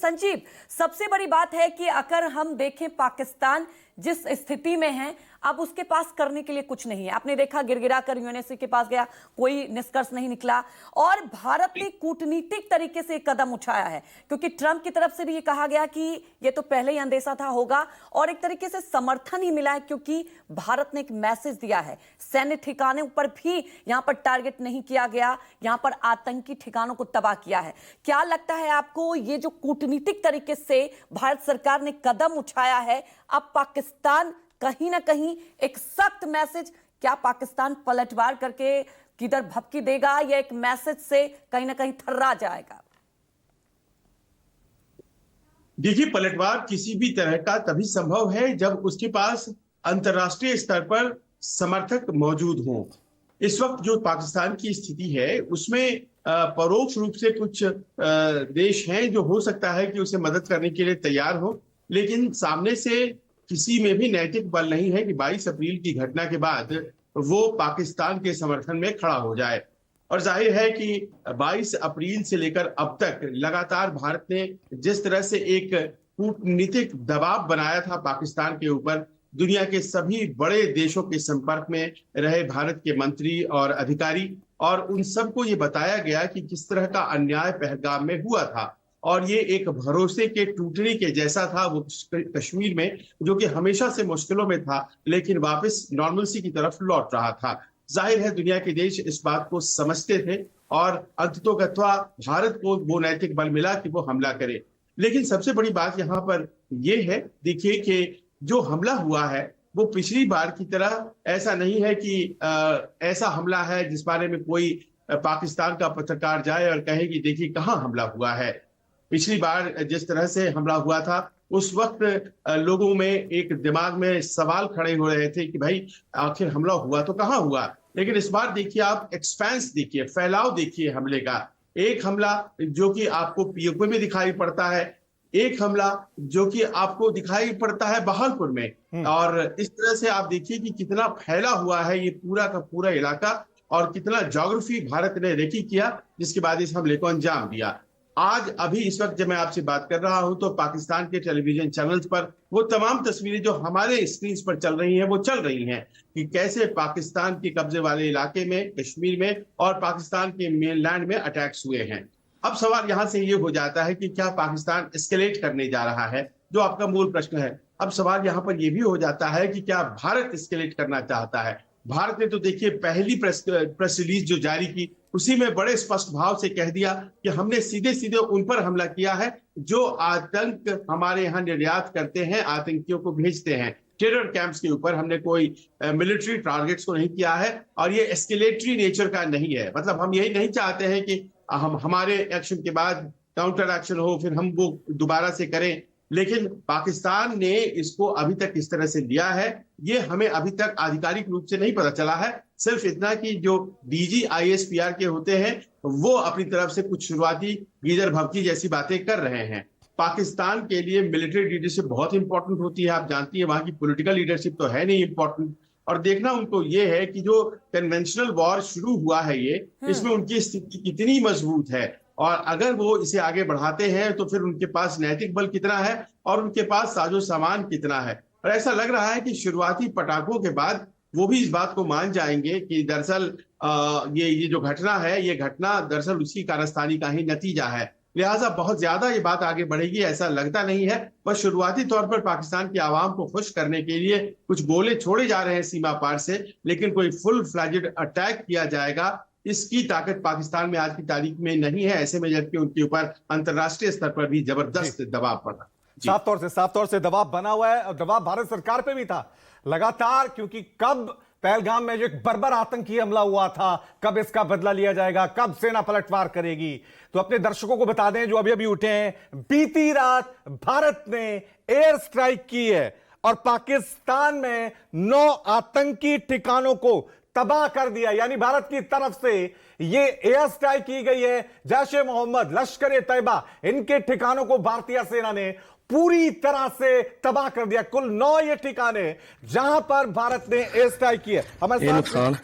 संजीव, सबसे बड़ी बात है कि अगर हम देखें पाकिस्तान जिस स्थिति में है, अब उसके पास करने के लिए कुछ नहीं है। आपने देखा गिड़गिड़ा कर यूएनएससी के पास गया, कोई निष्कर्ष नहीं निकला। और भारत ने कूटनीतिक तरीके से एक कदम उठाया है, क्योंकि ट्रंप की तरफ से भी ये कहा गया कि ये तो पहले ही अंदेशा था होगा, और एक तरीके से समर्थन ही मिला है, क्योंकि भारत ने एक मैसेज दिया है। सैन्य ठिकानों पर भी यहां पर टारगेट नहीं किया गया, यहां पर आतंकी ठिकानों को तबाह किया है। क्या लगता है आपको, ये जो कूटनीतिक तरीके से भारत सरकार ने कदम उठाया है, अब पाकिस्तान कहीं ना कहीं एक सख्त मैसेज, क्या पाकिस्तान पलटवार करके किधर भपकी देगा, या एक मैसेज से कहीं ना कहीं थर्रा जाएगा? देखिए, पलटवार किसी भी तरह का तभी संभव है जब उसके पास अंतर्राष्ट्रीय स्तर पर समर्थक मौजूद हों। इस वक्त जो पाकिस्तान की स्थिति है उसमें परोक्ष रूप से कुछ देश हैं जो हो सकता है कि उसे मदद करने के लिए तैयार हो, लेकिन सामने से किसी में भी नैतिक बल नहीं है कि 22 अप्रैल की घटना के बाद वो पाकिस्तान के समर्थन में खड़ा हो जाए। और जाहिर है कि 22 अप्रैल से लेकर अब तक लगातार भारत ने जिस तरह से एक कूटनीतिक दबाव बनाया था पाकिस्तान के ऊपर, दुनिया के सभी बड़े देशों के संपर्क में रहे भारत के मंत्री और अधिकारी, और उन सबको ये बताया गया कि किस तरह का अन्याय पहलगाम में हुआ था, और ये एक भरोसे के टूटने के जैसा था वो कश्मीर में, जो कि हमेशा से मुश्किलों में था लेकिन वापस नॉर्मलसी की तरफ लौट रहा था। जाहिर है दुनिया के देश इस बात को समझते थे और अंततोगत्वा भारत को वो नैतिक बल मिला कि वो हमला करे। लेकिन सबसे बड़ी बात यहाँ पर ये है, देखिए कि जो हमला हुआ है वो पिछली बार की तरह ऐसा नहीं है कि ऐसा हमला है जिस बारे में कोई पाकिस्तान का पत्रकार जाए और कहे कि देखिए कहाँ हमला हुआ है। पिछली बार जिस तरह से हमला हुआ था उस वक्त लोगों में एक दिमाग में सवाल खड़े हो रहे थे कि भाई आखिर हमला हुआ तो कहाँ हुआ। लेकिन इस बार देखिए, आप एक्सपेंस देखिए, फैलाव देखिए हमले का। एक हमला जो कि आपको पीओके में दिखाई पड़ता है, एक हमला जो कि आपको दिखाई पड़ता है बहालपुर में, और इस तरह से आप देखिए कि कितना फैला हुआ है ये पूरा का पूरा इलाका, और कितना ज्योग्राफी भारत ने रेकी किया, जिसके बाद इस हमले को अंजाम दिया। आज अभी इस वक्त जब मैं आपसे बात कर रहा हूं तो पाकिस्तान के टेलीविजन चैनल्स पर वो तमाम तस्वीरें जो हमारे स्क्रीन पर चल रही हैं वो चल रही हैं कि कैसे पाकिस्तान के कब्जे वाले इलाके में, कश्मीर में और पाकिस्तान के मेनलैंड में अटैक्स हुए हैं। अब सवाल यहां से ये हो जाता है कि क्या पाकिस्तान एस्केलेट करने जा रहा है, जो आपका मूल प्रश्न है। अब सवाल यहां पर यह भी हो जाता है कि क्या भारत एस्केलेट करना चाहता है। भारत ने तो देखिए पहली प्रेस रिलीज जो जारी की उसी में बड़े स्पष्ट भाव से कह दिया कि हमने सीधे सीधे उन पर हमला किया है जो आतंक हमारे यहाँ निर्यात करते हैं, आतंकियों को भेजते हैं। टेरर कैंप्स के ऊपर हमने कोई मिलिट्री टारगेट्स को नहीं किया है, और ये एस्केलेटरी नेचर का नहीं है। मतलब हम यही नहीं चाहते हैं कि हम हमारे एक्शन के बाद काउंटर एक्शन हो, फिर हम वो दोबारा से करें। लेकिन पाकिस्तान ने इसको अभी तक इस तरह से लिया है, ये हमें अभी तक आधिकारिक रूप से नहीं पता चला है। सिर्फ इतना कि जो डीजी आईएसपीआर के होते हैं वो अपनी तरफ से कुछ शुरुआती गीदर भभकी जैसी बातें कर रहे हैं। पाकिस्तान के लिए मिलिट्री लीडरशिप बहुत इंपॉर्टेंट होती है, आप जानती हैं। वहां की पॉलिटिकल लीडरशिप तो है नहीं इंपॉर्टेंट, और देखना उनको ये है कि जो कन्वेंशनल वॉर शुरू हुआ है ये, इसमें उनकी स्थिति कितनी मजबूत है, और अगर वो इसे आगे बढ़ाते हैं तो फिर उनके पास नैतिक बल कितना है और उनके पास साजो सामान कितना है। और ऐसा लग रहा है कि शुरुआती पटाखों के बाद वो भी इस बात को मान जाएंगे कि दरअसल ये जो घटना है, ये घटना दरअसल उसकी कारस्तानी का ही नतीजा है। लिहाजा बहुत ज्यादा ये बात आगे बढ़ेगी ऐसा लगता नहीं है। बस शुरुआती तौर पर पाकिस्तान की आवाम को खुश करने के लिए कुछ गोले छोड़े जा रहे हैं सीमा पार से, लेकिन कोई फुल फ्लैजेड अटैक किया जाएगा इसकी ताकत पाकिस्तान में आज की तारीख में नहीं है। ऐसे में जबकि उनके ऊपर अंतर्राष्ट्रीय स्तर पर भी जबरदस्त दबाव पड़ा। साफ तौर से दबाव बना हुआ है, और दबाव भारत सरकार पे भी था लगातार, क्योंकि कब पहलगाम में जो एक बर्बर आतंकी हमला हुआ था, कब इसका बदला लिया जाएगा, कब सेना पलटवार करेगी। तो अपने दर्शकों को बता दें जो अभी अभी उठे हैं, बीती रात भारत ने एयर स्ट्राइक की है और पाकिस्तान में 9 आतंकी ठिकानों को तबाह कर दिया। यानी भारत की तरफ से ये एयर स्ट्राइक की गई है। जैश ए मोहम्मद, लश्कर ए तैयबा, इनके ठिकानों को भारतीय सेना ने पूरी तरह से तबाह कर दिया। कुल 9 ये ठिकाने जहां पर भारत ने एयर स्ट्राइक की है। हमारे साथ